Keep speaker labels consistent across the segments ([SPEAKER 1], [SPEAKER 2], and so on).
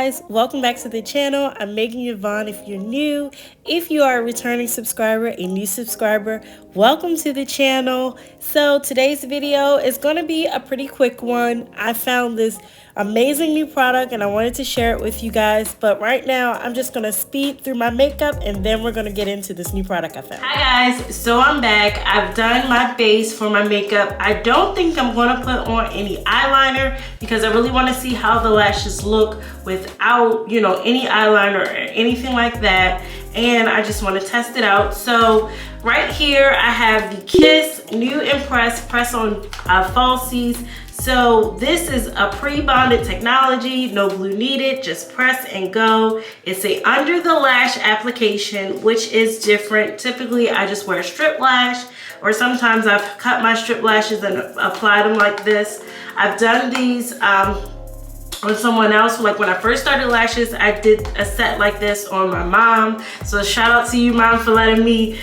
[SPEAKER 1] guys, welcome back to the channel. I'm Megan Yvonne if you're new. If you are a returning subscriber, a new subscriber, welcome to the channel. So today's video is going to be a pretty quick one. I found this amazing new product and I wanted to share it with you guys, but right now I'm just going to speed through my makeup and then we're going to get into this new product I found. Hi guys, so I'm back. I've done my base for my makeup. I don't think I'm going to put on any eyeliner because I really want to see how the lashes look without, you know, any eyeliner or anything like that. And I just want to test it out. So right here I have the Kiss New imPress Press-on Falsies. So this is a pre-bonded technology, no glue needed, just press and go. It's a under the lash application, which is different. Typically I just wear a strip lash, or sometimes I've cut my strip lashes and applied them like this. I've done these on someone else. Like when I first started lashes, I did a set like this on my mom. So shout out to you, Mom, for letting me,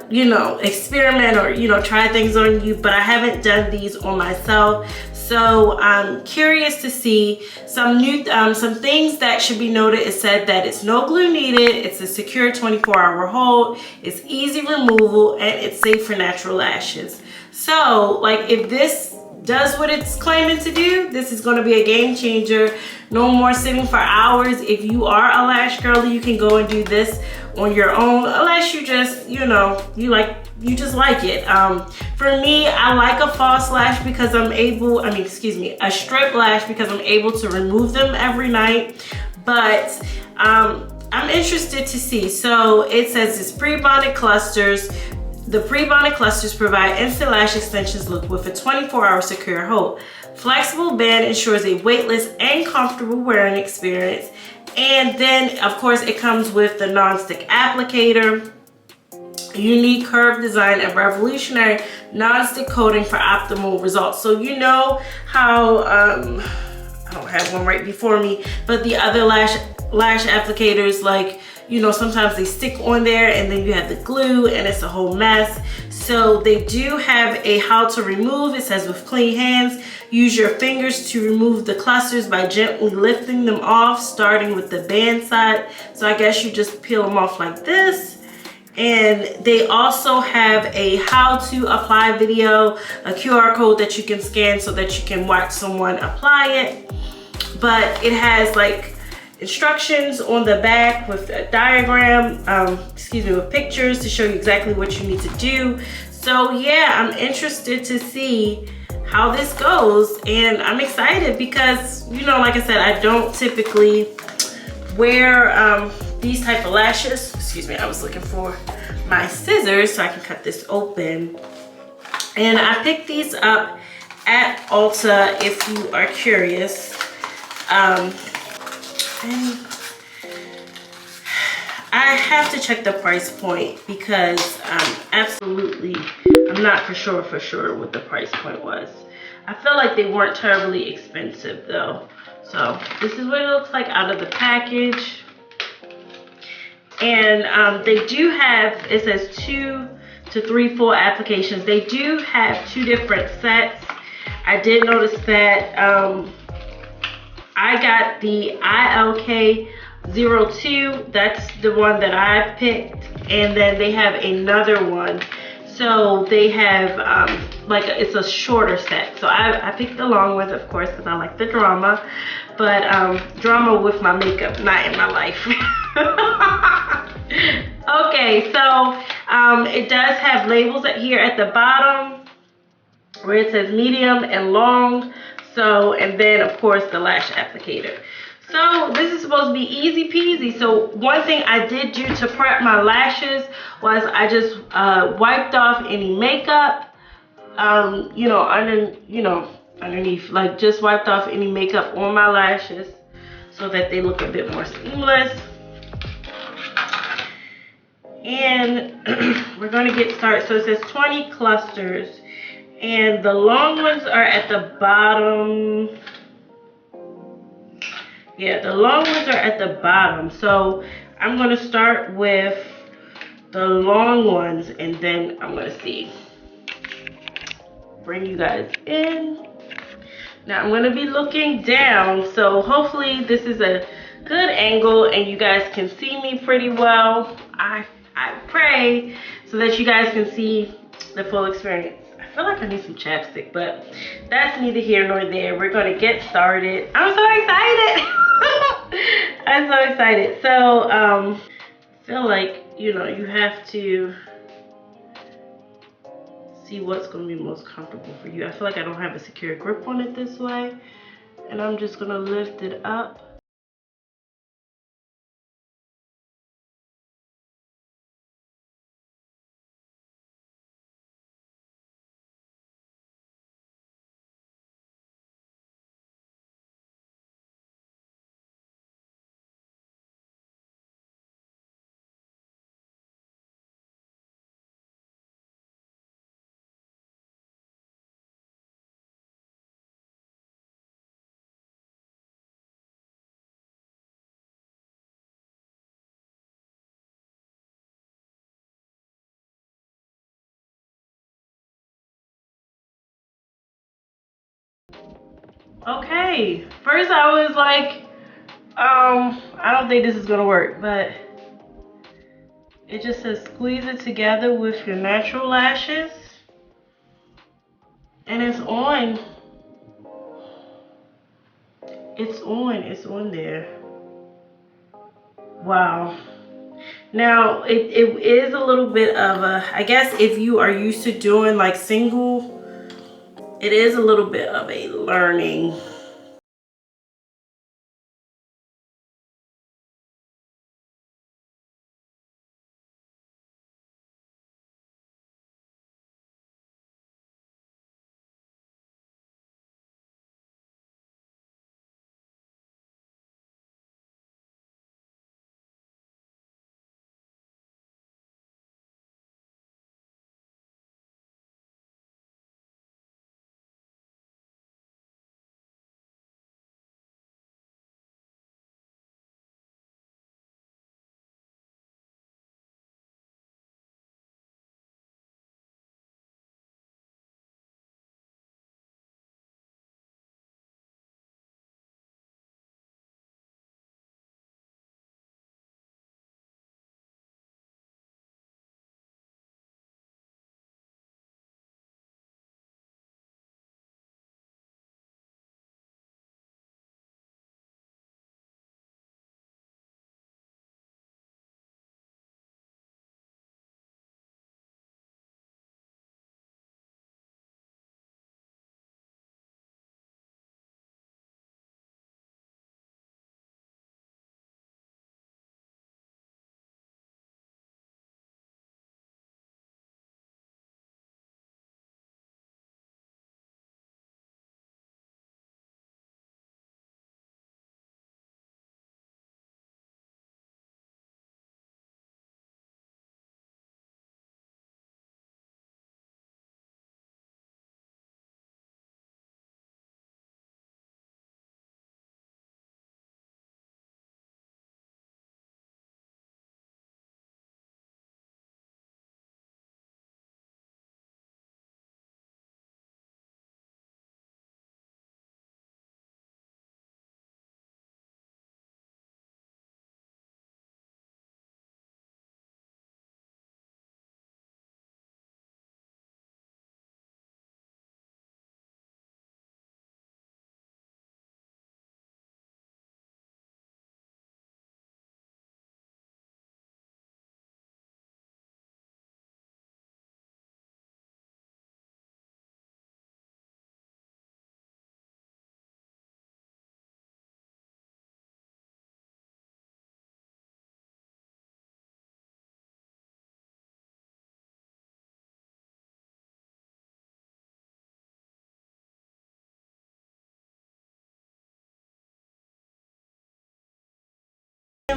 [SPEAKER 1] you know, experiment or, you know, try things on you, but I haven't done these on myself. So I'm curious to see some new, some things that should be noted. It said that it's no glue needed, it's a secure 24-hour hold, it's easy removal, and it's safe for natural lashes. So like if this does what it's claiming to do, this is going to be a game changer. No more sitting for hours. If you are a lash girly, you can go and do this on your own, unless you just, you know, you just like it. For me, I like a false lash because I'm able, a strip lash because I'm able to remove them every night. But I'm interested to see. So it says it's pre-bonded clusters. The pre-bonded clusters provide instant lash extensions look with a 24-hour secure hold. Flexible band ensures a weightless and comfortable wearing experience. And then, of course, it comes with the non-stick applicator, unique curved design, and revolutionary non-stick coating for optimal results. So you know how, I don't have one right before me, but the other lash applicators, like, you know, sometimes they stick on there and then you have the glue and it's a whole mess. So they do have a how to remove. It says with clean hands, use your fingers to remove the clusters by gently lifting them off, starting with the band side. So I guess you just peel them off like this. And they also have a how to apply video, a QR code that you can scan so that you can watch someone apply it. But it has like instructions on the back with a diagram, with pictures to show you exactly what you need to do. So yeah, I'm interested to see how this goes, and I'm excited because, you know, like I said, I don't typically wear these type of lashes. Excuse me, I was looking for my scissors so I can cut this open. And I picked these up at Ulta if you are curious. And I have to check the price point because I'm not for sure what the price point was. I feel like they weren't terribly expensive though. So this is what it looks like out of the package. And they do have, it says 2 to 3 full applications. They do have 2 different sets. I did notice that I got the ILK02, that's the one that I picked, and then they have another one. So they have, it's a shorter set. So I picked the long ones, of course, because I like the drama, but drama with my makeup, not in my life. Okay, so it does have labels here at the bottom where it says medium and long. So, and then of course the lash applicator. So this is supposed to be easy peasy. So one thing I did do to prep my lashes was I just wiped off any makeup, underneath, like just wiped off any makeup on my lashes so that they look a bit more seamless. And we're gonna get started. So it says 20 clusters. And the long ones are at the bottom. Yeah, the long ones are at the bottom. So I'm going to start with the long ones and then I'm going to bring you guys in. Now I'm going to be looking down. So hopefully this is a good angle and you guys can see me pretty well. I pray so that you guys can see the full experience. I feel like I need some chapstick, but that's neither here nor there. We're gonna get started. I'm so excited. I'm so excited. So I feel like, you know, you have to see what's gonna be most comfortable for you. I feel like I don't have a secure grip on it this way, and I'm just gonna lift it up. Okay, first I was like, I don't think this is gonna work, but it just says squeeze it together with your natural lashes, and it's on. It's on there. Wow. Now, it is a little bit of a, I guess if you are used to doing like single, it is a little bit of a learning.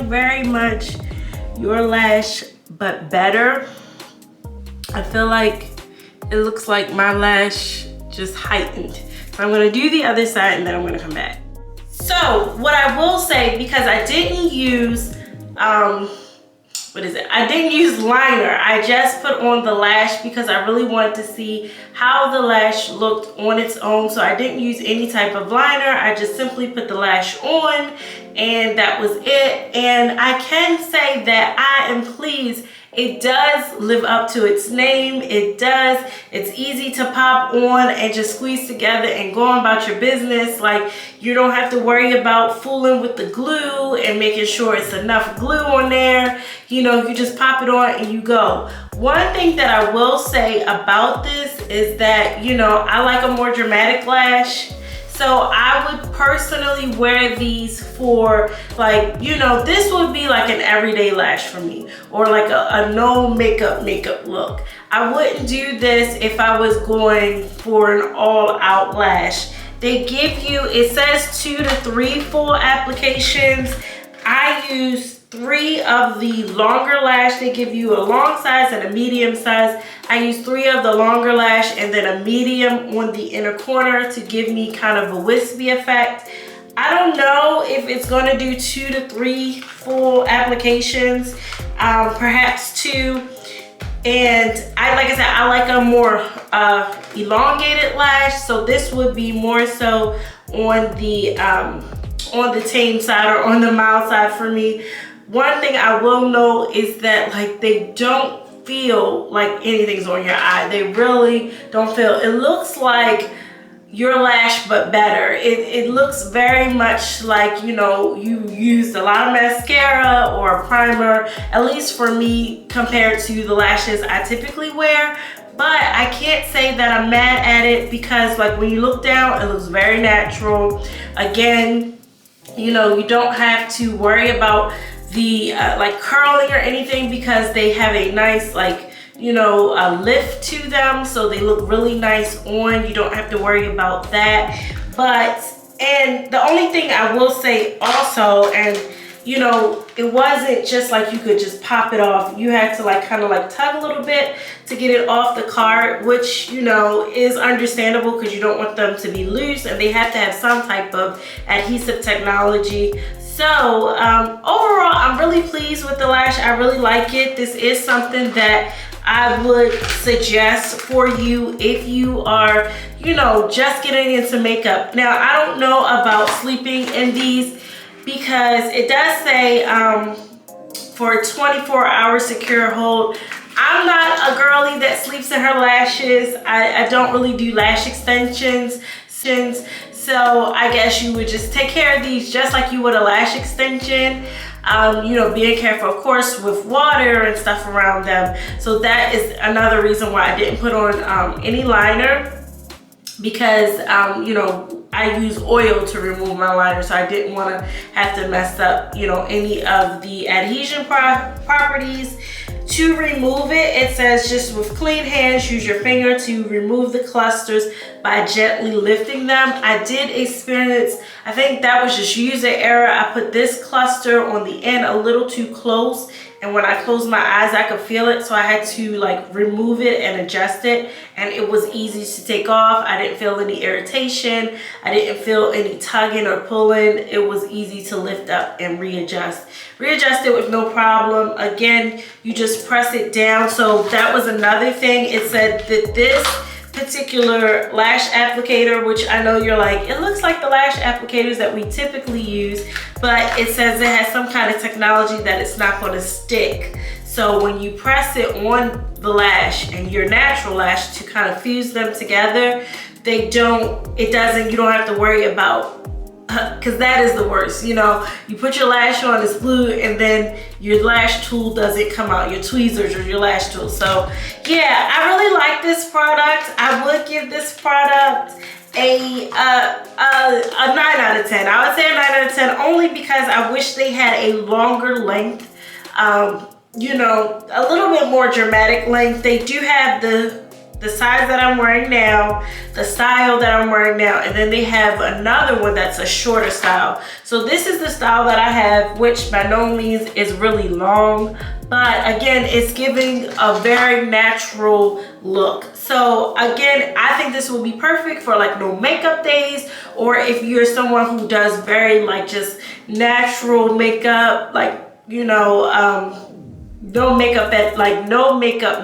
[SPEAKER 1] Very much your lash, but better. I feel like it looks like my lash just heightened. So I'm gonna do the other side and then I'm gonna come back. So what I will say, because I didn't use what is it? I didn't use liner. I just put on the lash because I really wanted to see how the lash looked on its own. So I didn't use any type of liner. I just simply put the lash on and that was it. And I can say that I am pleased. It does live up to its name. It does. It's easy to pop on and just squeeze together and go on about your business. Like, you don't have to worry about fooling with the glue and making sure it's enough glue on there. You know, you just pop it on and you go. One thing that I will say about this is that, you know, I like a more dramatic lash. So I would personally wear these for, like, you know, this would be like an everyday lash for me, or like a no makeup look. I wouldn't do this if I was going for an all out lash. They give you, it says 2 to 3 full applications. I use 3 of the longer lash. They give you a long size and a medium size. I use 3 of the longer lash and then a medium on the inner corner to give me kind of a wispy effect. I don't know if it's going to do 2 to 3 full applications, perhaps 2. And like I said, I like a more elongated lash, so this would be more so on the tame side or on the mild side for me. One thing I will know is that, like, they don't feel like anything's on your eye. They really don't feel. It looks like your lash, but better. It looks very much like, you know, you used a lot of mascara or a primer, at least for me, compared to the lashes I typically wear. But I can't say that I'm mad at it because, like, when you look down, it looks very natural. Again, you know, you don't have to worry about the like curling or anything because they have a nice, like, you know, lift to them, so they look really nice on. You don't have to worry about that. But, and the only thing I will say also, and you know, it wasn't just like you could just pop it off. You had to, like, kind of like tug a little bit to get it off the card, which, you know, is understandable because you don't want them to be loose and they have to have some type of adhesive technology. So overall, I'm really pleased with the lash. I really like it. This is something that I would suggest for you if you are, you know, just getting into makeup. Now, I don't know about sleeping in these because it does say for 24-hour secure hold. I'm not a girly that sleeps in her lashes. I don't really do lash extensions. So I guess you would just take care of these just like you would a lash extension. You know, being careful, of course, with water and stuff around them. So that is another reason why I didn't put on any liner, because, you know, I use oil to remove my liner, so I didn't want to have to mess up, you know, any of the adhesion properties. To remove it, it says just with clean hands, use your finger to remove the clusters by gently lifting them. I did experience, I think that was just user error. I put this cluster on the end a little too close, and when I closed my eyes, I could feel it, so I had to, like, remove it and adjust it, and it was easy to take off. I didn't feel any irritation. I didn't feel any tugging or pulling. It was easy to lift up and readjust. Readjust it with no problem. Again, you just press it down. So that was another thing. It said that this particular lash applicator, which I know you're like, it looks like the lash applicators that we typically use, but it says it has some kind of technology that it's not going to stick. So when you press it on the lash and your natural lash to kind of fuse them together, you don't have to worry about, because that is the worst. You know, you put your lash on, it's glued, and then your lash tool doesn't come out, your tweezers or your lash tool. So yeah, I really like this product. I would give this product a 9 out of 10. I would say a 9 out of 10 only because I wish they had a longer length, you know, a little bit more dramatic length. They do have the size that I'm wearing now, the style that I'm wearing now, and then they have another one that's a shorter style. So this is the style that I have, which by no means is really long, but again, it's giving a very natural look. So again, I think this will be perfect for, like, no makeup days, or if you're someone who does very, like, just natural makeup, like, you know, no makeup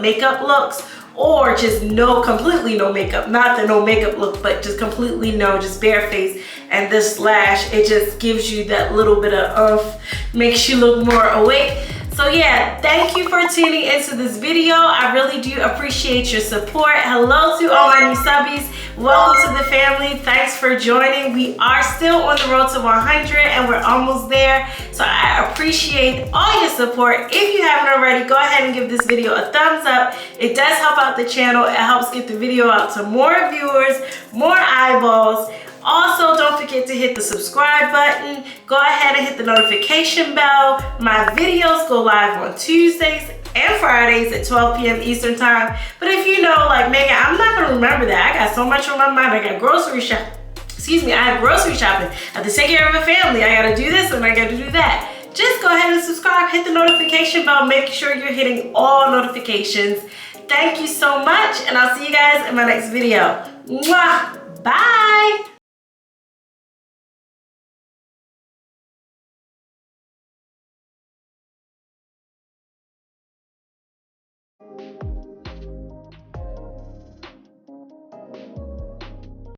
[SPEAKER 1] makeup looks, or just completely no makeup, not the no makeup look, but just completely no, just bare face. And this lash, it just gives you that little bit of makes you look more awake. So yeah, thank you for tuning into this video. I really do appreciate your support. Hello to all my new subbies. Welcome to the family. Thanks for joining. We are still on the road to 100 and we're almost there. So I appreciate all your support. If you haven't already, go ahead and give this video a thumbs up. It does help out the channel. It helps get the video out to more viewers, more eyeballs. Also, don't forget to hit the subscribe button. Go ahead and hit the notification bell. My videos go live on Tuesdays and Fridays at 12 p.m. Eastern time. But if you know, like Megan, I'm not gonna remember that. I got so much on my mind. I got grocery shop. Excuse me, I have grocery shopping. I have to take care of a family. I gotta do this and I gotta do that. Just go ahead and subscribe, hit the notification bell, make sure you're hitting all notifications. Thank you so much, and I'll see you guys in my next video. Mwah! Bye!